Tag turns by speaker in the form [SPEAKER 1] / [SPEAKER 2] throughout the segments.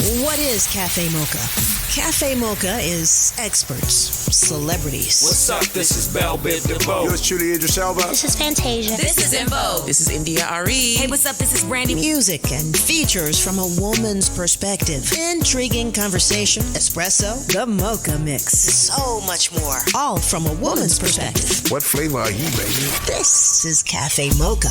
[SPEAKER 1] What is Cafe Mocha? Cafe Mocha is experts, celebrities.
[SPEAKER 2] What's up? This is BLK Bold.
[SPEAKER 3] Yours truly, Idris Elba.
[SPEAKER 4] This is Fantasia.
[SPEAKER 5] This is In Vogue.
[SPEAKER 6] This is India RE.
[SPEAKER 5] Hey, what's up? This is Brandy.
[SPEAKER 1] Music and features from a woman's perspective. Intriguing conversation, espresso, the Mocha Mix. So much more. All from a woman's perspective.
[SPEAKER 3] What flavor are you, baby?
[SPEAKER 1] This is Cafe Mocha.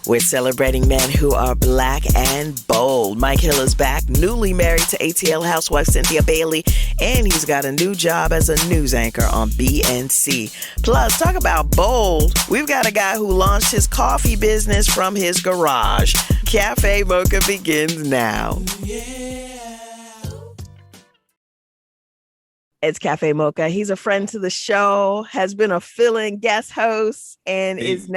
[SPEAKER 6] We're celebrating men who are black and bold. Mike Hill is back, newly married to ATL housewife Cynthia Bailey, and he's got a new job as a news anchor on BNC. Plus, talk about bold. We've got a guy who launched his coffee business from his garage. Cafe Mocha begins now. It's Cafe Mocha. He's a friend to the show, has been a fill-in guest host, and is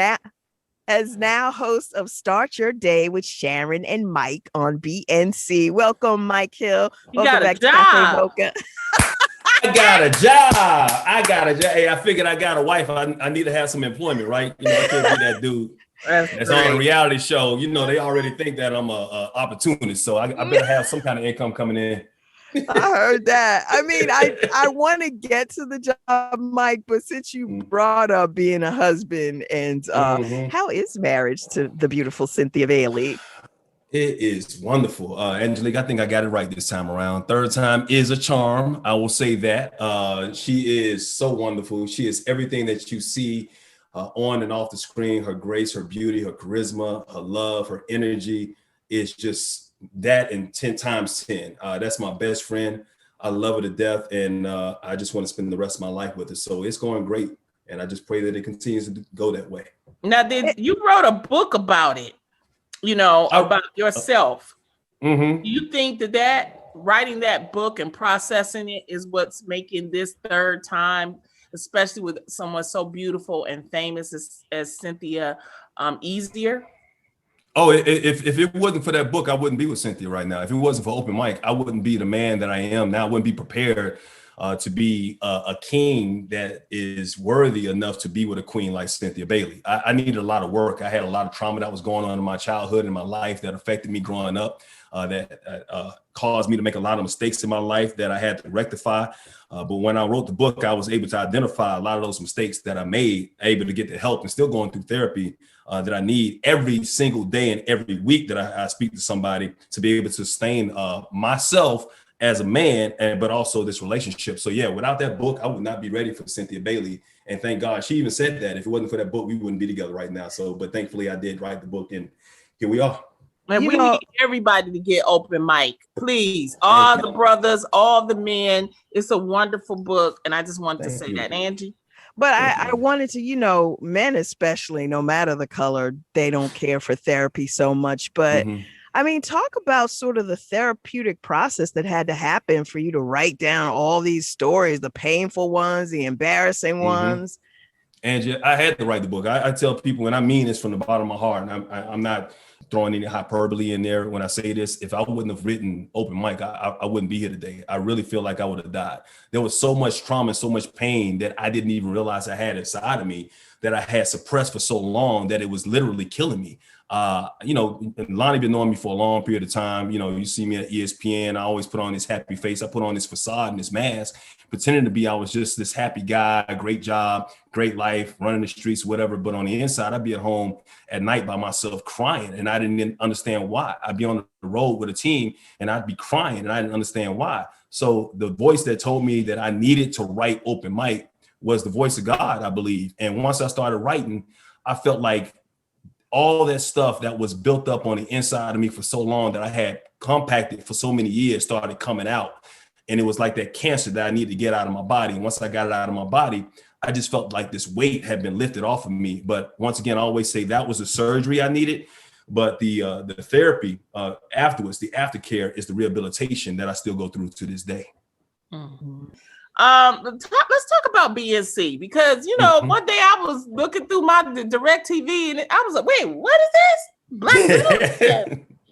[SPEAKER 6] now host of Start Your Day with Sharon and Mike on BNC. Welcome, Mike Hill. Welcome back to Cafe Mocha.
[SPEAKER 2] I got a job. Hey, I figured I got a wife. I need to have some employment, right? You know, I can't be that dude that's on a reality show. You know, they already think that I'm a opportunist, so I better have some kind of income coming in.
[SPEAKER 6] I heard that. I mean, I want to get to the job, Mike, but since you brought up being a husband and how is marriage to the beautiful Cynthia Bailey?
[SPEAKER 2] It is wonderful. Angelique, I think I got it right this time around. Third time is a charm. I will say that. She is so wonderful. She is everything that you see on and off the screen. Her grace, her beauty, her charisma, her love, her energy is just that and 10 times 10. That's my best friend. I love her to death, and I just want to spend the rest of my life with her. So it's going great, and I just pray that it continues to go that way.
[SPEAKER 7] Now, you wrote a book about it, about yourself. Do you think that writing that book and processing it is what's making this third time, especially with someone so beautiful and famous as Cynthia, easier?
[SPEAKER 2] Oh, if it wasn't for that book, I wouldn't be with Cynthia right now. If it wasn't for Open Mic, I wouldn't be the man that I am now. I wouldn't be prepared to be a king that is worthy enough to be with a queen like Cynthia Bailey. I needed a lot of work. I had a lot of trauma that was going on in my childhood and my life that affected me growing up, that caused me to make a lot of mistakes in my life that I had to rectify. But when I wrote the book, I was able to identify a lot of those mistakes that I made, able to get the help and still going through therapy that I need every single day and every week that I speak to somebody to be able to sustain myself as a man, but also this relationship. So yeah, without that book, I would not be ready for Cynthia Bailey. And thank God she even said that if it wasn't for that book, we wouldn't be together right now. So, but thankfully I did write the book and here we are.
[SPEAKER 7] And we need everybody to get Open Mic, please. All the brothers, all the men. It's a wonderful book. And I just wanted to say that, Angie.
[SPEAKER 6] But I wanted to, men especially, no matter the color, they don't care for therapy so much. But I mean, talk about sort of the therapeutic process that had to happen for you to write down all these stories, the painful ones, the embarrassing ones.
[SPEAKER 2] Angie, I had to write the book. I tell people, and I mean this from the bottom of my heart, and I'm not throwing any hyperbole in there when I say this. If I wouldn't have written Open Mic, I wouldn't be here today. I really feel like I would have died. There was so much trauma, so much pain that I didn't even realize I had inside of me that I had suppressed for so long that it was literally killing me. Lonnie been knowing me for a long period of time. You see me at ESPN. I always put on this happy face. I put on this facade and this mask, pretending to be I was just this happy guy, great job, great life, running the streets, whatever. But on the inside, I'd be at home at night by myself crying, and I didn't understand why. I'd be on the road with a team, and I'd be crying, and I didn't understand why. So the voice that told me that I needed to write Open Mic was the voice of God, I believe. And once I started writing, I felt like all that stuff that was built up on the inside of me for so long that I had compacted for so many years started coming out. And it was like that cancer that I needed to get out of my body. And once I got it out of my body, I just felt like this weight had been lifted off of me. But once again, I always say that was the surgery I needed. But the therapy afterwards, the aftercare is the rehabilitation that I still go through to this day.
[SPEAKER 7] Let's talk about BNC because one day I was looking through my direct TV and I was like, wait, what is this? Black News?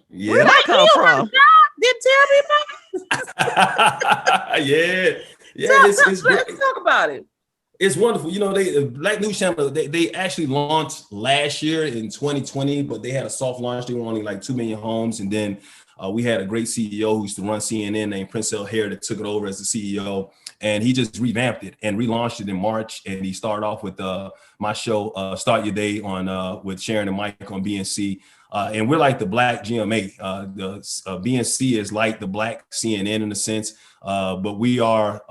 [SPEAKER 2] Yeah.
[SPEAKER 6] Where did that come from?
[SPEAKER 7] Didn't tell me about it.
[SPEAKER 2] Let's
[SPEAKER 7] talk about it.
[SPEAKER 2] It's wonderful. They Black News Channel, they actually launched last year in 2020, but they had a soft launch. They were only like 2 million homes. And then We had a great CEO who used to run CNN named Prince L. Hare that took it over as the CEO. And he just revamped it and relaunched it in March. And he started off with my show, Start Your Day on with Sharon and Mike on BNC. And we're like the Black GMA. The BNC is like the Black CNN in a sense, but we are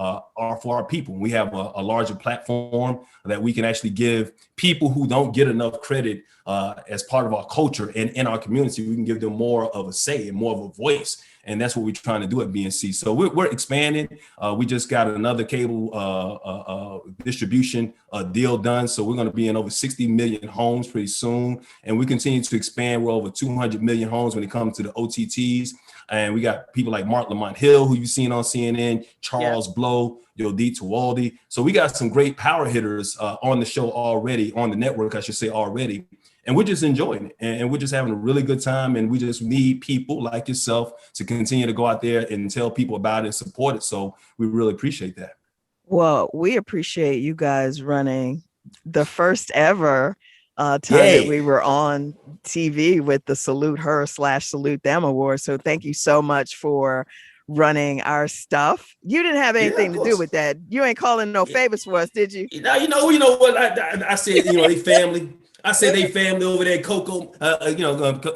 [SPEAKER 2] for our people. We have a larger platform that we can actually give people who don't get enough credit as part of our culture and in our community. We can give them more of a say and more of a voice. And that's what we're trying to do at BNC. So we're expanding. We just got another cable distribution deal done. So we're going to be in over 60 million homes pretty soon. And we continue to expand. We're over 200 million homes when it comes to the OTTs. And we got people like Mark Lamont Hill, who you've seen on CNN, Charles Blow, Yodit Tawaldi. So we got some great power hitters on the show already, on the network, I should say already. And we're just enjoying it. And we're just having a really good time. And we just need people like yourself to continue to go out there and tell people about it and support it. So we really appreciate that.
[SPEAKER 6] Well, we appreciate you guys running the first ever time that we were on TV with the Salute Her / Salute Them Award. So thank you so much for running our stuff. You didn't have anything to do with that. You ain't calling no favors for us, did you?
[SPEAKER 2] You know what I said, they family. I said they family over there, Coco,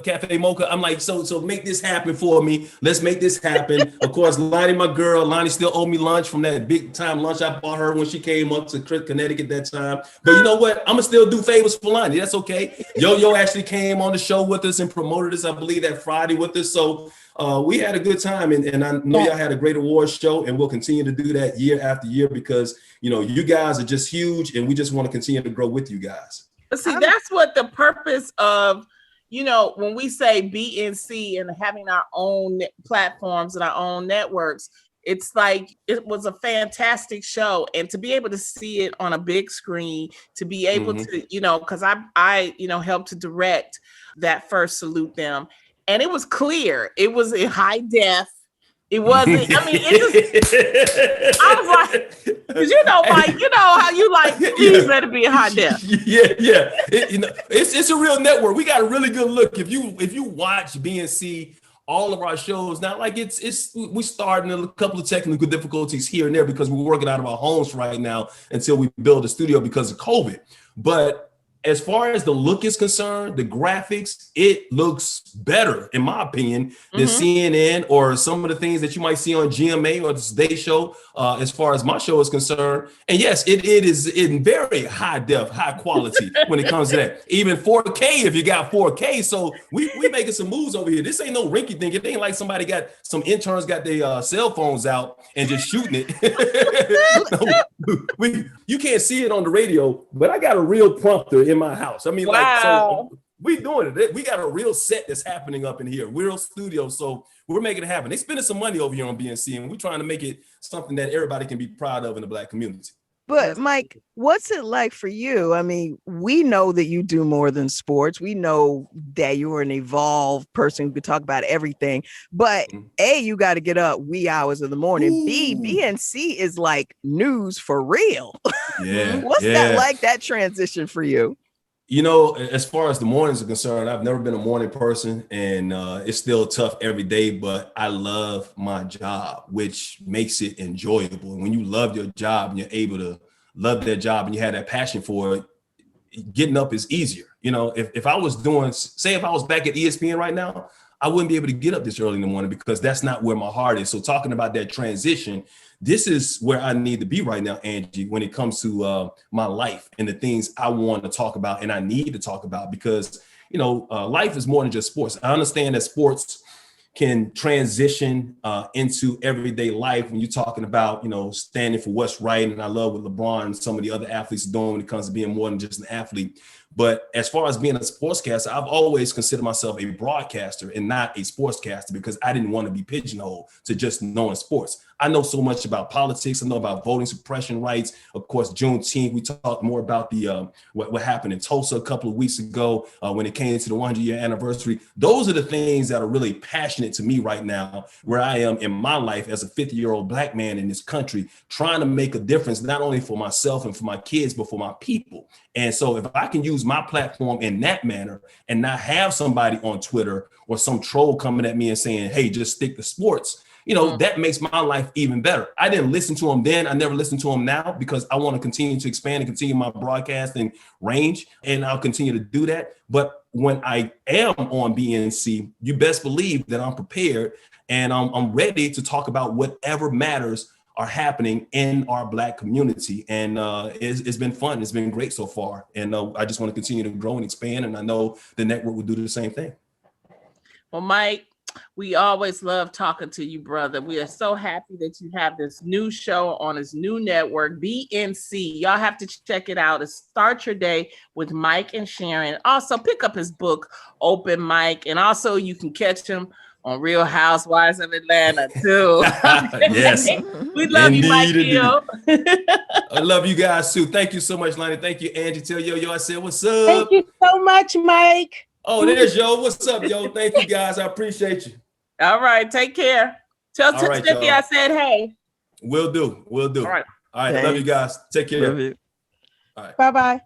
[SPEAKER 2] Cafe Mocha. I'm like, so make this happen for me. Let's make this happen. Of course, Lonnie, my girl, Lonnie still owe me lunch from that big time lunch I bought her when she came up to Connecticut that time. But you know what? I'm gonna still do favors for Lonnie. That's okay. Yo actually came on the show with us and promoted us, I believe, that Friday with us. So we had a good time, and I know y'all had a great awards show, and we'll continue to do that year after year because you guys are just huge, and we just want to continue to grow with you guys.
[SPEAKER 7] See, that's what the purpose of, when we say BNC and having our own platforms and our own networks, it's like it was a fantastic show. And to be able to see it on a big screen, to be able to, because I helped to direct that first Salute Them. And it was clear. It was in high def. It wasn't, I was like, because Mike, how you like, please let it be a hot def.
[SPEAKER 2] Yeah. It's a real network. We got a really good look. If you watch BNC, all of our shows now, like we starting a couple of technical difficulties here and there because we're working out of our homes right now until we build a studio because of COVID. But as far as the look is concerned, the graphics, it looks better, in my opinion, than CNN or some of the things that you might see on GMA or the Today Show, as far as my show is concerned. And yes, it is in very high def, high quality when it comes to that. Even 4K if you got 4K. So we making some moves over here. This ain't no rinky thing. It ain't like some interns got their cell phones out and just shooting it. No, you can't see it on the radio, but I got a real prompter in my house. I mean, so we doing it. We got a real set that's happening up in here, real studio. So we're making it happen. They spending some money over here on BNC, and we're trying to make it something that everybody can be proud of in the Black community.
[SPEAKER 6] But Mike, what's it like for you? I mean, we know that you do more than sports. We know that you're an evolved person who can talk about everything. But A, you got to get up wee hours of the morning. Ooh. B, BNC is like news for real.
[SPEAKER 2] Yeah.
[SPEAKER 6] What's that like, that transition for you?
[SPEAKER 2] As far as the mornings are concerned, I've never been a morning person, and it's still tough every day, but I love my job, which makes it enjoyable. And when you love your job and you're able to love that job and you have that passion for it, getting up is easier. If I was if I was back at ESPN right now, I wouldn't be able to get up this early in the morning because that's not where my heart is. So talking about that transition, this is where I need to be right now, Angie, when it comes to my life and the things I want to talk about and I need to talk about because, life is more than just sports. I understand that sports can transition into everyday life when you're talking about, standing for what's right. And I love what LeBron and some of the other athletes are doing when it comes to being more than just an athlete. But as far as being a sportscaster, I've always considered myself a broadcaster and not a sportscaster because I didn't want to be pigeonholed to just knowing sports. I know so much about politics. I know about voting suppression rights. Of course, Juneteenth. We talked more about the what happened in Tulsa a couple of weeks ago when it came to the 100-year anniversary. Those are the things that are really passionate to me right now, where I am in my life as a 50-year-old Black man in this country, trying to make a difference, not only for myself and for my kids, but for my people. And so if I can use my platform in that manner and not have somebody on Twitter or some troll coming at me and saying, hey, just stick to sports, that makes my life even better. I didn't listen to him then. I never listen to him now because I want to continue to expand and continue my broadcasting range. And I'll continue to do that. But when I am on BNC, you best believe that I'm prepared and I'm ready to talk about whatever matters are happening in our Black community. And it's been fun. It's been great so far. And I just want to continue to grow and expand. And I know the network will do the same thing.
[SPEAKER 7] Well, Mike, we always love talking to you, brother. We are so happy that you have this new show on this new network, BNC. Y'all have to check it out. It's Start Your Day with Mike and Sharon. Also, pick up his book, Open Mike. And also, you can catch him on Real Housewives of Atlanta, too.
[SPEAKER 2] Yes.
[SPEAKER 7] We love you, Mike.
[SPEAKER 2] I love you guys, too. Thank you so much, Lonnie. Thank you, Angie. Tell Yo, I said, what's up?
[SPEAKER 4] Thank you so much, Mike.
[SPEAKER 2] Oh, there's Yo. What's up, Yo? Thank you, guys. I appreciate you.
[SPEAKER 7] All right. Take care. Tell Cynthia I said hey.
[SPEAKER 2] Will do. All right.
[SPEAKER 6] Thanks.
[SPEAKER 2] Love you guys. Take care.
[SPEAKER 6] Love you.
[SPEAKER 2] All right.
[SPEAKER 4] Bye-bye.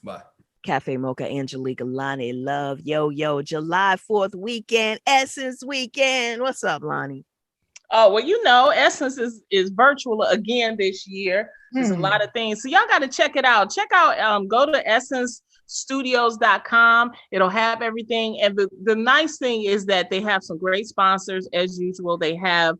[SPEAKER 2] Bye.
[SPEAKER 6] Cafe Mocha, Angelica, Lonnie, love, yo, July 4th weekend, Essence weekend. What's up, Lonnie?
[SPEAKER 7] Oh, well, Essence is virtual again this year. There's a lot of things. So y'all got to check it out. Go to essencestudios.com. It'll have everything. And the nice thing is that they have some great sponsors as usual. They have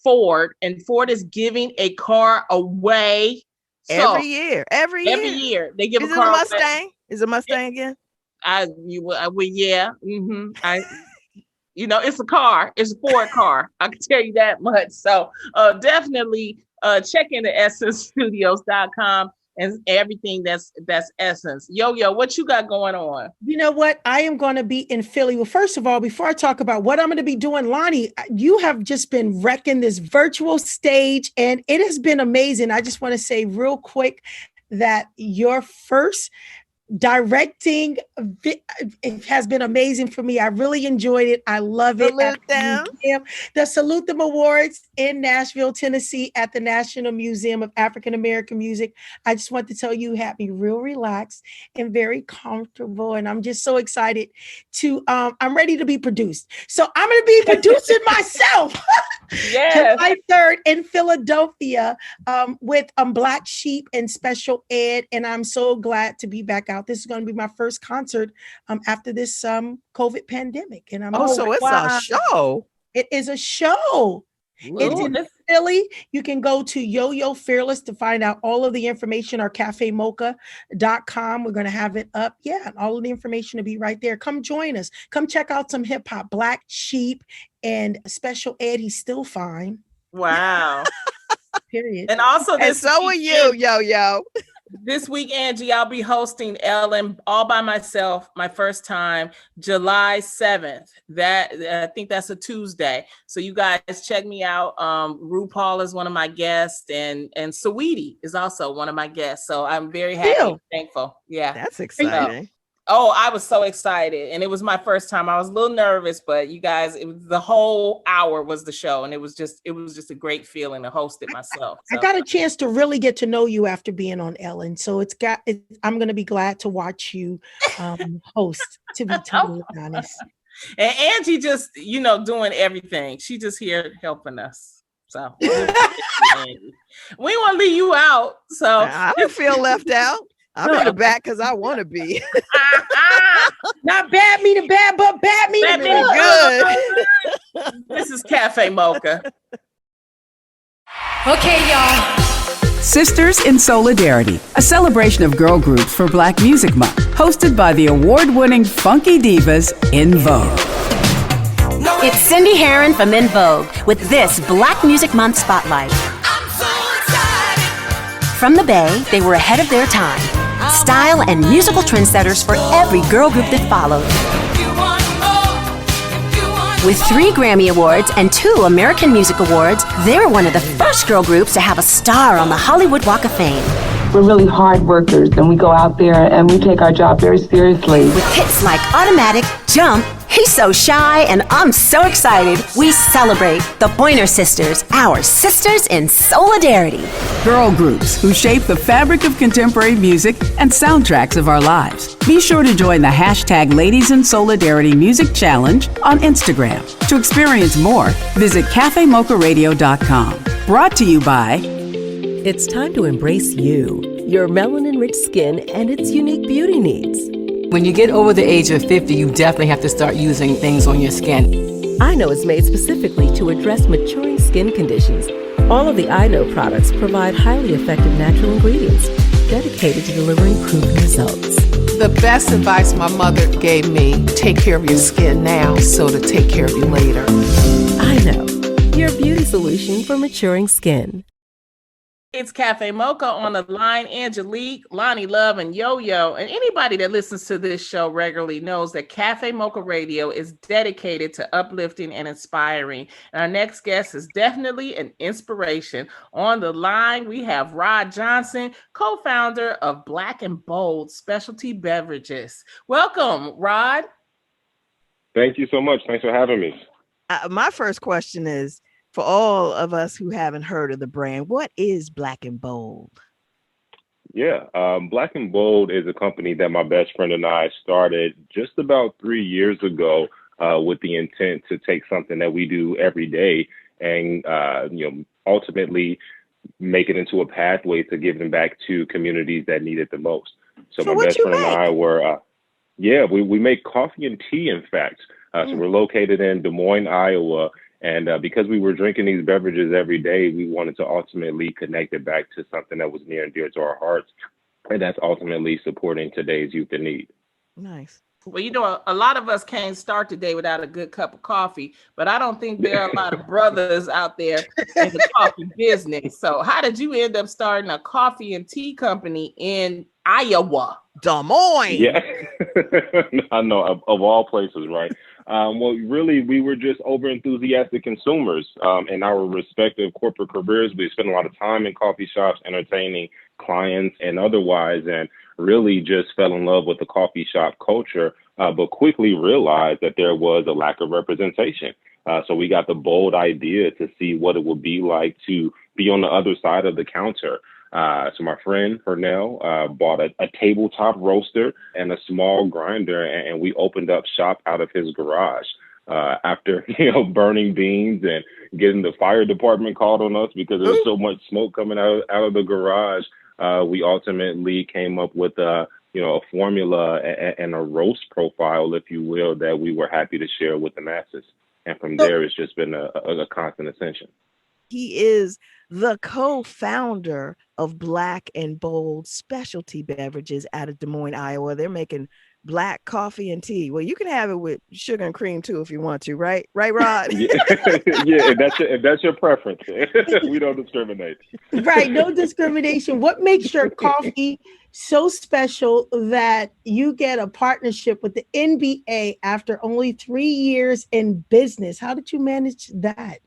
[SPEAKER 7] Ford, and Ford is giving a car away.
[SPEAKER 6] Every year
[SPEAKER 7] they give
[SPEAKER 6] Is
[SPEAKER 7] a car.
[SPEAKER 6] It a Mustang? Is it a Mustang again?
[SPEAKER 7] Yeah. It's a car. It's a Ford car. I can tell you that much. So definitely check into essencestudios.com and everything that's Essence. Yo, what you got going on?
[SPEAKER 4] You know what? I am going to be in Philly. Well, first of all, before I talk about what I'm going to be doing, Lonnie, you have just been wrecking this virtual stage, and it has been amazing. I just want to say real quick that your first directing, it has been amazing for me. I really enjoyed it. I love it. The Salute Them Awards in Nashville, Tennessee at the National Museum of African American Music. I just want to tell you, had me real relaxed and very comfortable. And I'm just so excited I'm ready to be produced. So I'm going to be producing myself.
[SPEAKER 7] Yes.
[SPEAKER 4] July 3rd in Philadelphia with Black Sheep and Special Ed. And I'm so glad to be back out. This is going to be my first concert after this COVID pandemic. And
[SPEAKER 6] it's a show.
[SPEAKER 4] It is a show. It's in Philly. You can go to Yo-Yo Fearless to find out all of the information, or cafemocha.com. We're going to have it up. Yeah, and all of the information will be right there. Come join us. Come check out some hip hop. Black Sheep and Special Ed. He's still fine.
[SPEAKER 7] Wow.
[SPEAKER 4] Period.
[SPEAKER 7] And also
[SPEAKER 6] so are you, Yo.
[SPEAKER 7] This week, Angie, I'll be hosting Ellen all by myself, my first time, July 7th. I think that's a Tuesday. So you guys check me out. RuPaul is one of my guests, and Saweetie is also one of my guests. So I'm very happy and thankful. Yeah.
[SPEAKER 6] That's exciting.
[SPEAKER 7] I was so excited. And it was my first time. I was a little nervous, but you guys, the whole hour was the show. And it was just a great feeling to host it myself. So.
[SPEAKER 4] I got a chance to really get to know you after being on Ellen. So I'm going to be glad to watch you host, to be totally honest.
[SPEAKER 7] And Angie just, doing everything. She just here helping us. So we want to leave you out. So
[SPEAKER 6] I don't feel left out. I'm in the back because I want to be.
[SPEAKER 4] Not bad me to bad, but bad me to
[SPEAKER 7] good. This is Cafe Mocha.
[SPEAKER 5] Okay, y'all.
[SPEAKER 8] Sisters in Solidarity, a celebration of girl groups for Black Music Month, hosted by the award-winning funky divas In Vogue.
[SPEAKER 9] It's Cindy Herron from In Vogue with this Black Music Month Spotlight.
[SPEAKER 5] I'm so excited.
[SPEAKER 9] From the Bay, they were ahead of their time. Style and musical trendsetters for every girl group that followed. With 3 Grammy Awards and 2 American Music Awards, they were one of the first girl groups to have a star on the Hollywood Walk of Fame.
[SPEAKER 10] We're really hard workers, and we go out there and we take our job very seriously.
[SPEAKER 9] With hits like Automatic, jump. He's so shy, and I'm so excited. We celebrate the Pointer Sisters, our sisters in solidarity.
[SPEAKER 8] Girl groups who shape the fabric of contemporary music and soundtracks of our lives. Be sure to join the hashtag Ladies in Solidarity Music Challenge on Instagram. To experience more, visit cafemocharadio.com. Brought to you by...
[SPEAKER 10] It's time to embrace you, your melanin-rich skin, and its unique beauty needs.
[SPEAKER 11] When you get over the age of 50, you definitely have to start using things on your skin.
[SPEAKER 10] I Know is made specifically to address maturing skin conditions. All of the I Know products provide highly effective natural ingredients dedicated to delivering proven results.
[SPEAKER 12] The best advice my mother gave me, take care of your skin now so to take care of you later.
[SPEAKER 10] I Know, your beauty solution for maturing skin.
[SPEAKER 7] It's Cafe Mocha on the line. Angelique, Lonnie Love, and Yo-Yo. And anybody that listens to this show regularly knows that Cafe Mocha Radio is dedicated to uplifting and inspiring. And our next guest is definitely an inspiration. On the line, we have Rod Johnson, co-founder of Black and Bold Specialty Beverages. Welcome, Rod.
[SPEAKER 13] Thank you so much. Thanks for having me.
[SPEAKER 6] My first question is, for all of us who haven't heard of the brand, what is Black and Bold?
[SPEAKER 13] Yeah, Black and Bold is a company that my best friend and I started just about 3 years ago with the intent to take something that we do every day and, ultimately make it into a pathway to giving back to communities that need it the most. So my best friend and I were, we make coffee and tea, in fact. So we're located in Des Moines, Iowa. And because we were drinking these beverages every day, we wanted to ultimately connect it back to something that was near and dear to our hearts. And that's ultimately supporting today's youth in need.
[SPEAKER 6] Nice.
[SPEAKER 7] Well, a lot of us can't start the day without a good cup of coffee, but I don't think there are a lot of brothers out there in the coffee business. So how did you end up starting a coffee and tea company in Iowa?
[SPEAKER 6] Des Moines.
[SPEAKER 13] Yeah, I know, of all places, right? Well, really, we were just over-enthusiastic consumers in our respective corporate careers. We spent a lot of time in coffee shops, entertaining clients and otherwise, and really just fell in love with the coffee shop culture, but quickly realized that there was a lack of representation. So we got the bold idea to see what it would be like to be on the other side of the counter. So my friend Pernell bought a tabletop roaster and a small grinder, and we opened up shop out of his garage. After burning beans and getting the fire department called on us because there was so much smoke coming out of the garage, we ultimately came up with a formula and a roast profile, if you will, that we were happy to share with the masses. And from there, it's just been a constant ascension.
[SPEAKER 6] He is the co-founder of Black and Bold Specialty Beverages out of Des Moines, Iowa. They're making black coffee and tea. Well, you can have it with sugar and cream too if you want to, right? Right, Rod?
[SPEAKER 13] Yeah, if that's your preference. We don't discriminate.
[SPEAKER 4] Right, no discrimination. What makes your coffee so special that you get a partnership with the NBA after only 3 years in business? How did you manage that?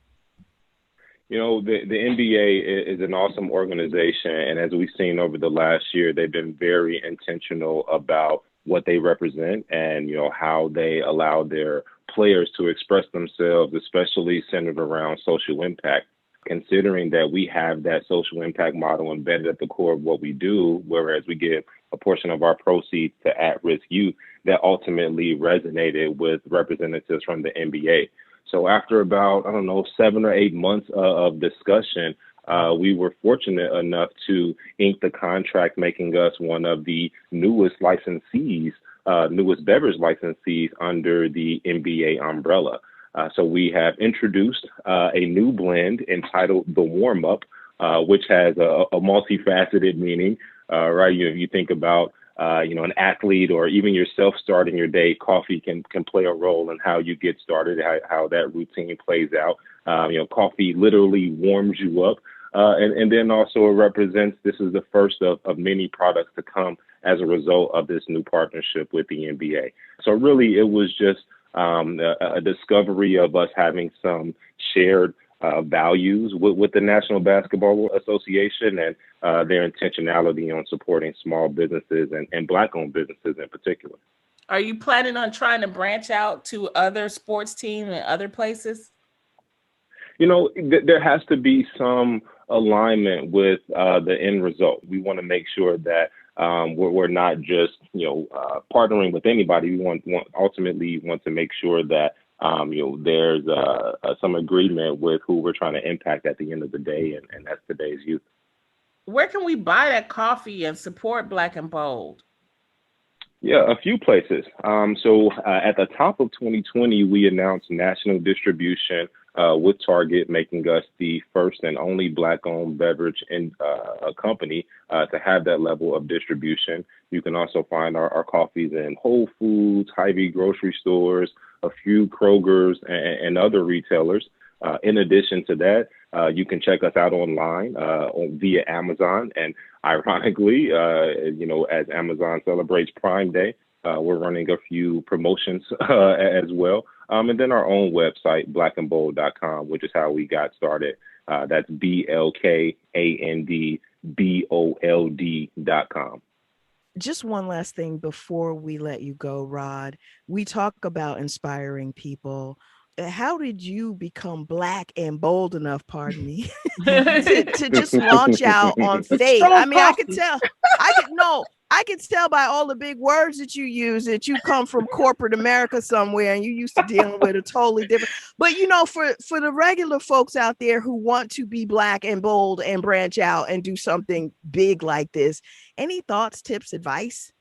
[SPEAKER 13] The NBA is an awesome organization. And as we've seen over the last year, they've been very intentional about what they represent and, how they allow their players to express themselves, especially centered around social impact. Considering that we have that social impact model embedded at the core of what we do, whereas we give a portion of our proceeds to at-risk youth, that ultimately resonated with representatives from the NBA. So after about, 7 or 8 months of discussion, we were fortunate enough to ink the contract, making us one of the newest licensees, newest beverage licensees under the NBA umbrella. So we have introduced a new blend entitled The Warm Up, which has a multifaceted meaning, right? You think about an athlete or even yourself starting your day, coffee can play a role in how you get started, how that routine plays out. Coffee literally warms you up. And then also it represents, this is the first of many products to come as a result of this new partnership with the NBA. So really, it was just a discovery of us having some shared values with the National Basketball Association and their intentionality on supporting small businesses and Black-owned businesses in particular.
[SPEAKER 7] Are you planning on trying to branch out to other sports teams and other places?
[SPEAKER 13] There has to be some alignment with the end result. We want to make sure that we're not just, partnering with anybody. We want to make sure that, there's some agreement with who we're trying to impact at the end of the day, and that's today's youth.
[SPEAKER 7] Where can we buy that coffee and support Black and Bold?
[SPEAKER 13] Yeah, a few places. So at the top of 2020, we announced national distribution with Target, making us the first and only Black-owned beverage company to have that level of distribution. You can also find our coffees in Whole Foods, Hy-Vee grocery stores, a few Krogers, and other retailers. In addition to that, you can check us out online via Amazon. And ironically, as Amazon celebrates Prime Day, we're running a few promotions as well. And then our own website, blackandbold.com, which is how we got started. That's BLKANDBOLD.com.
[SPEAKER 6] Just one last thing before we let you go, Rod. We talk about inspiring people. How did you become Black and bold enough, pardon me, to just launch out on faith? I mean, I could tell by all the big words that you use that you come from corporate America somewhere and you used to dealing with a totally different. But, for the regular folks out there who want to be Black and bold and branch out and do something big like this, any thoughts, tips, advice?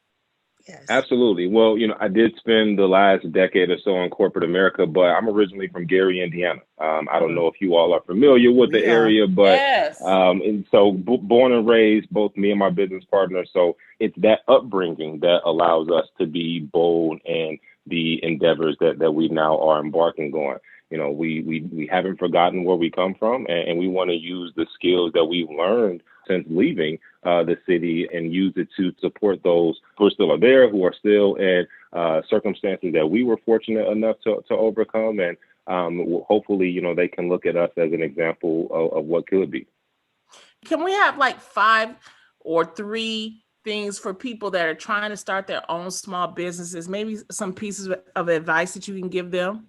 [SPEAKER 4] Yes.
[SPEAKER 13] Absolutely. Well, I did spend the last decade or so in corporate America, but I'm originally from Gary, Indiana. I don't know if you all are familiar with the area, but
[SPEAKER 7] yes.
[SPEAKER 13] And so born and raised, both me and my business partner. So it's that upbringing that allows us to be bold in the endeavors that we now are embarking on. We haven't forgotten where we come from, and we want to use the skills that we've learned since leaving the city and use it to support those who still are there, who are still in circumstances that we were fortunate enough to overcome. And hopefully, they can look at us as an example of what could be.
[SPEAKER 7] Can we have like 5 or 3 things for people that are trying to start their own small businesses? Maybe some pieces of advice that you can give them?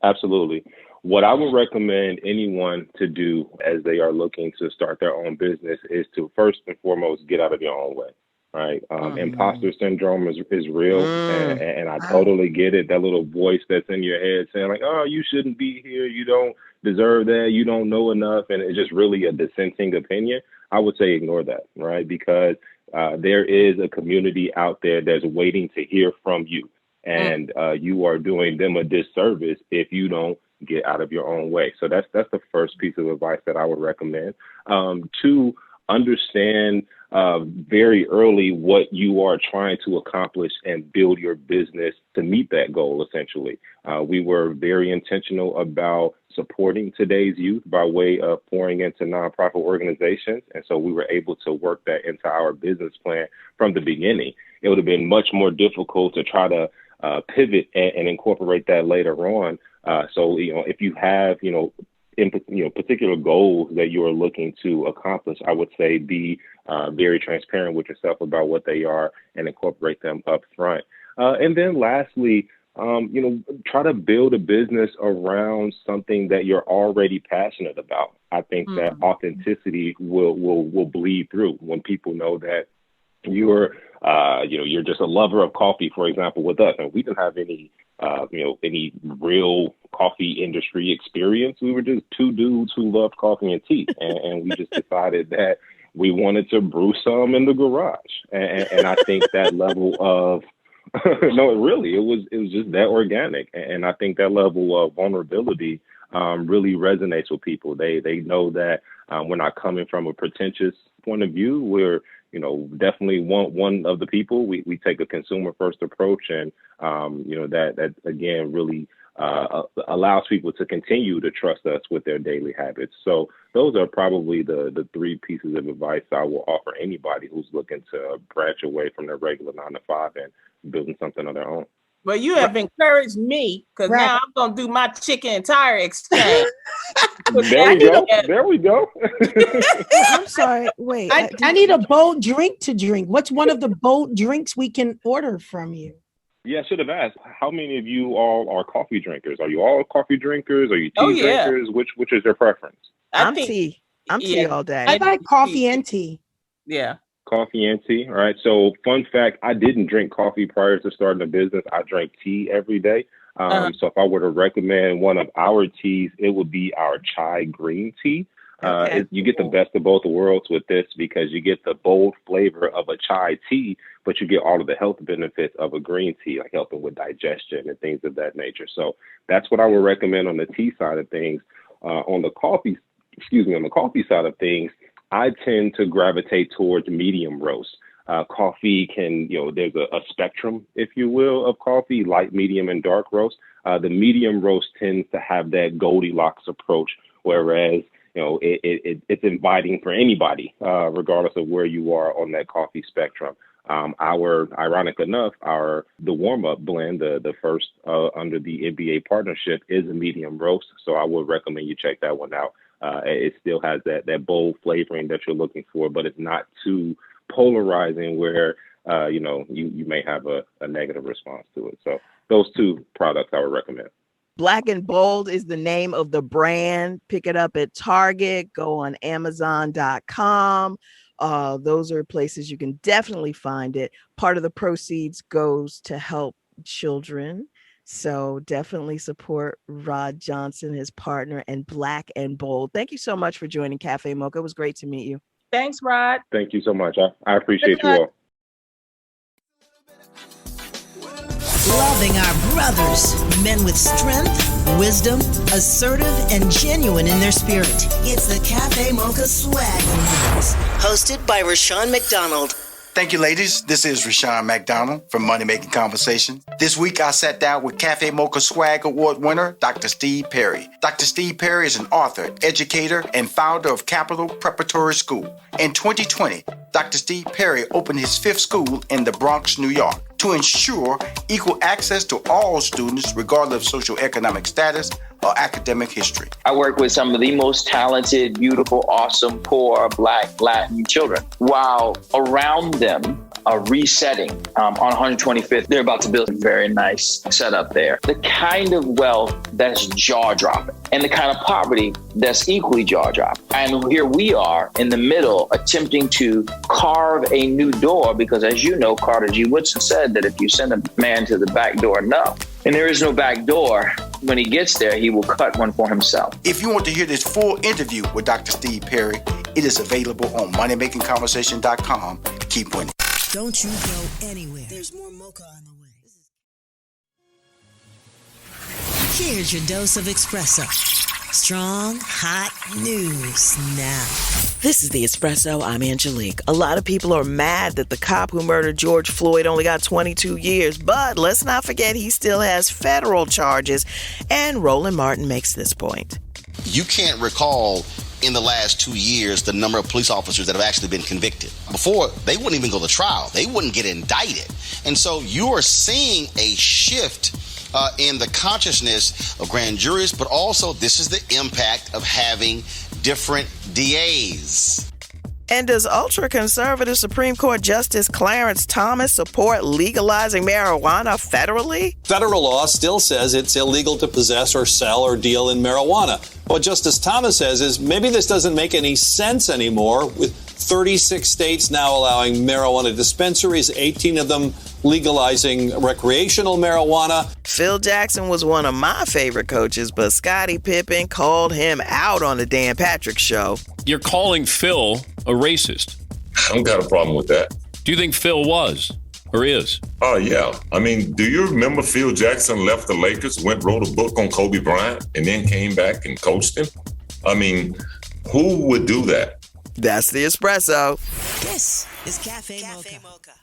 [SPEAKER 13] Absolutely. What I would recommend anyone to do as they are looking to start their own business is to first and foremost get out of your own way, right? Imposter syndrome is real, and I totally get it. That little voice that's in your head saying like, oh, you shouldn't be here. You don't deserve that. You don't know enough. And it's just really a dissenting opinion. I would say ignore that, right? Because there is a community out there that's waiting to hear from you. And you are doing them a disservice if you don't get out of your own way. So that's the first piece of advice that I would recommend. 2, understand very early what you are trying to accomplish and build your business to meet that goal, essentially. We were very intentional about supporting today's youth by way of pouring into nonprofit organizations. And so we were able to work that into our business plan from the beginning. It would have been much more difficult to try to pivot and incorporate that later on. So, if you have, particular goals that you are looking to accomplish, I would say be very transparent with yourself about what they are and incorporate them up front. And then lastly, try to build a business around something that you're already passionate about. I think that authenticity will bleed through when people know that you're just a lover of coffee, for example, with us, and we didn't have any real coffee industry experience. We were just 2 dudes who loved coffee and tea, and we just decided that we wanted to brew some in the garage. And I think that level of no, it was just that organic, and I think that level of vulnerability really resonates with people. They know that we're not coming from a pretentious point of view. We're definitely one of the people. We take a consumer first approach, and that again really allows people to continue to trust us with their daily habits. So those are probably the 3 pieces of advice I will offer anybody who's looking to branch away from their regular 9-to-5 and building something of their own.
[SPEAKER 7] Well, you have encouraged me because now I'm going to do my chicken and tire exchange.
[SPEAKER 13] There we go.
[SPEAKER 6] I'm sorry. Wait.
[SPEAKER 4] I need a bold drink to drink. What's one of the bold drinks we can order from you?
[SPEAKER 13] Yeah, I should have asked. How many of you all are coffee drinkers? Are you all coffee drinkers? Are you tea drinkers? Which is your preference?
[SPEAKER 6] I'm tea. I'm tea all day.
[SPEAKER 4] I like coffee and tea.
[SPEAKER 7] Yeah.
[SPEAKER 13] Coffee and tea. All right. So fun fact, I didn't drink coffee prior to starting the business. I drank tea every day. So if I were to recommend one of our teas, it would be our chai green tea. You get the best of both worlds with this because you get the bold flavor of a chai tea, but you get all of the health benefits of a green tea, like helping with digestion and things of that nature. So that's what I would recommend on the tea side of things. On the coffee side of things, I tend to gravitate towards medium roast. Coffee can, there's a spectrum, if you will, of coffee, light, medium, and dark roast. The medium roast tends to have that Goldilocks approach, whereas, it's inviting for anybody, regardless of where you are on that coffee spectrum. Ironic enough, the warm-up blend, the first under the NBA partnership, is a medium roast. So I would recommend you check that one out. It still has that bold flavoring that you're looking for, but it's not too polarizing where, you may have a negative response to it. So those two products I would recommend.
[SPEAKER 6] Black and Bold is the name of the brand. Pick it up at Target. Go on Amazon.com. Those are places you can definitely find it. Part of the proceeds goes to help children. So definitely support Rod Johnson, his partner, and Black and Bold. Thank you so much for joining Cafe Mocha. It was great to meet you.
[SPEAKER 7] Thanks, Rod.
[SPEAKER 13] Thank you so much. I appreciate you all.
[SPEAKER 1] Loving our brothers, men with strength, wisdom, assertive, and genuine in their spirit. It's the Cafe Mocha Swag Awards, hosted by Rashawn McDonald.
[SPEAKER 14] Thank you, ladies. This is Rashawn McDonald from Money Making Conversation. This week, I sat down with Cafe Mocha Swag Award winner, Dr. Steve Perry. Dr. Steve Perry is an author, educator, and founder of Capital Preparatory School. In 2020, Dr. Steve Perry opened his 5th school in the Bronx, New York, to ensure equal access to all students, regardless of socioeconomic status or academic history.
[SPEAKER 15] I work with some of the most talented, beautiful, awesome, poor, Black, Latin children, while around them are resetting on 125th. They're about to build a very nice setup there. The kind of wealth that's jaw-dropping and the kind of poverty that's equally jaw-dropping. And here we are in the middle attempting to carve a new door because, as you know, Carter G. Woodson said that if you send a man to the back door enough, and there is no back door, when he gets there, he will cut one for himself.
[SPEAKER 14] If you want to hear this full interview with Dr. Steve Perry, it is available on moneymakingconversation.com. Keep winning.
[SPEAKER 1] Don't you go anywhere. There's more Mocha on the way. Here's your dose of espresso. Strong, hot news now.
[SPEAKER 6] This is the Espresso. I'm Angelique. A lot of people are mad that the cop who murdered George Floyd only got 22 years, but let's not forget he still has federal charges. And Roland Martin makes this point.
[SPEAKER 16] You can't recall in the last 2 years the number of police officers that have actually been convicted. Before, they wouldn't even go to trial. They wouldn't get indicted. And so you are seeing a shift in the consciousness of grand juries, but also this is the impact of having different DAs.
[SPEAKER 6] And does ultra-conservative Supreme Court Justice Clarence Thomas support legalizing marijuana federally?
[SPEAKER 17] Federal law still says it's illegal to possess or sell or deal in marijuana. What Justice Thomas says is maybe this doesn't make any sense anymore, with 36 states now allowing marijuana dispensaries, 18 of them legalizing recreational marijuana.
[SPEAKER 6] Phil Jackson was one of my favorite coaches, but Scottie Pippen called him out on the Dan Patrick Show.
[SPEAKER 18] You're calling Phil a racist.
[SPEAKER 19] I don't got a problem with that.
[SPEAKER 18] Do you think Phil was or is?
[SPEAKER 19] Oh, yeah. I mean, do you remember Phil Jackson left the Lakers, wrote a book on Kobe Bryant, and then came back and coached him? I mean, who would do that?
[SPEAKER 6] That's the Espresso.
[SPEAKER 1] This is Cafe Mocha.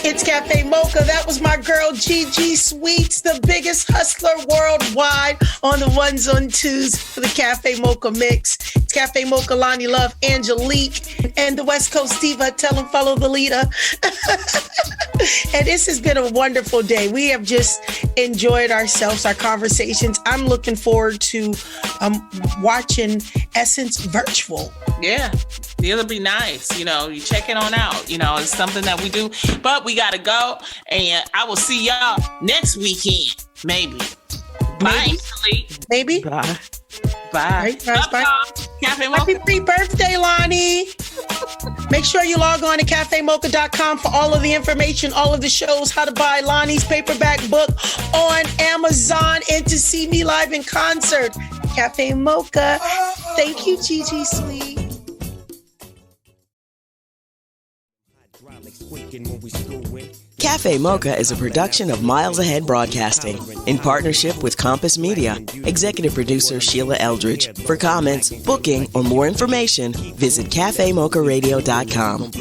[SPEAKER 4] It's Cafe Mocha. That was my girl, Gigi Sweets, the biggest hustler worldwide on the ones on twos for the Cafe Mocha mix. It's Cafe Mocha, Lonnie Love, Angelique, and the West Coast Diva. Tell them follow the leader. And this has been a wonderful day. We have just enjoyed ourselves, our conversations. I'm looking forward to watching Essence virtual.
[SPEAKER 7] Yeah, it'll be nice. You know, you check it on out. You know, it's something that we do. But we got to go. And I will see y'all next weekend. Maybe. Bye, Angelique.
[SPEAKER 4] Maybe.
[SPEAKER 7] Bye.
[SPEAKER 4] Bye. Bye.
[SPEAKER 7] Cafe Mocha.
[SPEAKER 4] Happy pre-birthday, Lonnie. Make sure you log on to cafemocha.com for all of the information, all of the shows, how to buy Lonnie's paperback book on Amazon, and to see me live in concert. Cafe Mocha. Thank you, Gigi Sweet.
[SPEAKER 6] Cafe Mocha is a production of Miles Ahead Broadcasting in partnership with Compass Media. Executive producer Sheila Eldridge. For comments, booking, or more information, visit cafemocharadio.com.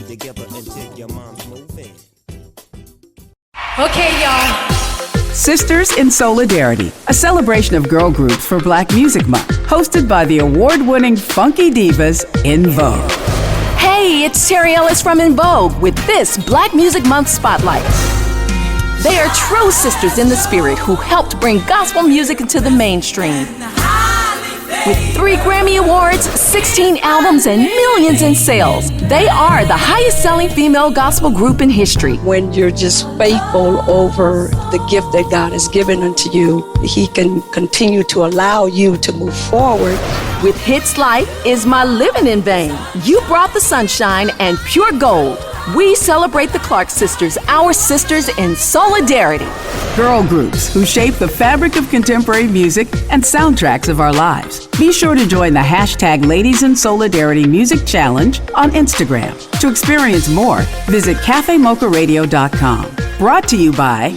[SPEAKER 8] Okay, y'all. Sisters in Solidarity, a celebration of girl groups for Black Music Month, hosted by the award-winning funky divas In Vogue.
[SPEAKER 9] Hey, it's Terry Ellis from In Vogue with this Black Music Month Spotlight. They are true sisters in the spirit who helped bring gospel music into the mainstream. With 3 Grammy Awards, 16 albums, and millions in sales, they are the highest-selling female gospel group in history.
[SPEAKER 20] When you're just faithful over the gift that God has given unto you, He can continue to allow you to move forward.
[SPEAKER 9] With hits like Is My Living in Vain, You Brought the Sunshine, and Pure Gold, we celebrate the Clark sisters, our sisters in solidarity.
[SPEAKER 8] Girl groups who shape the fabric of contemporary music and soundtracks of our lives. Be sure to join the hashtag Ladies in Solidarity Music Challenge on Instagram. To experience more, visit cafemocharadio.com. Brought to you by...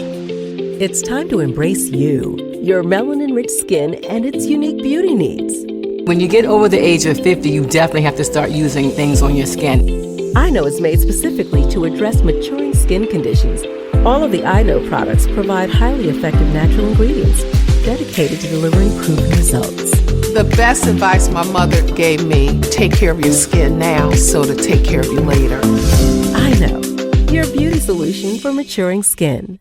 [SPEAKER 10] It's time to embrace you, your melanin-rich skin, and its unique beauty needs.
[SPEAKER 11] When you get over the age of 50, you definitely have to start using things on your skin.
[SPEAKER 10] I-Know is made specifically to address maturing skin conditions. All of the I-Know products provide highly effective natural ingredients dedicated to delivering proven results.
[SPEAKER 12] The best advice my mother gave me, take care of your skin now so to take care of you later.
[SPEAKER 10] I-Know, your beauty solution for maturing skin.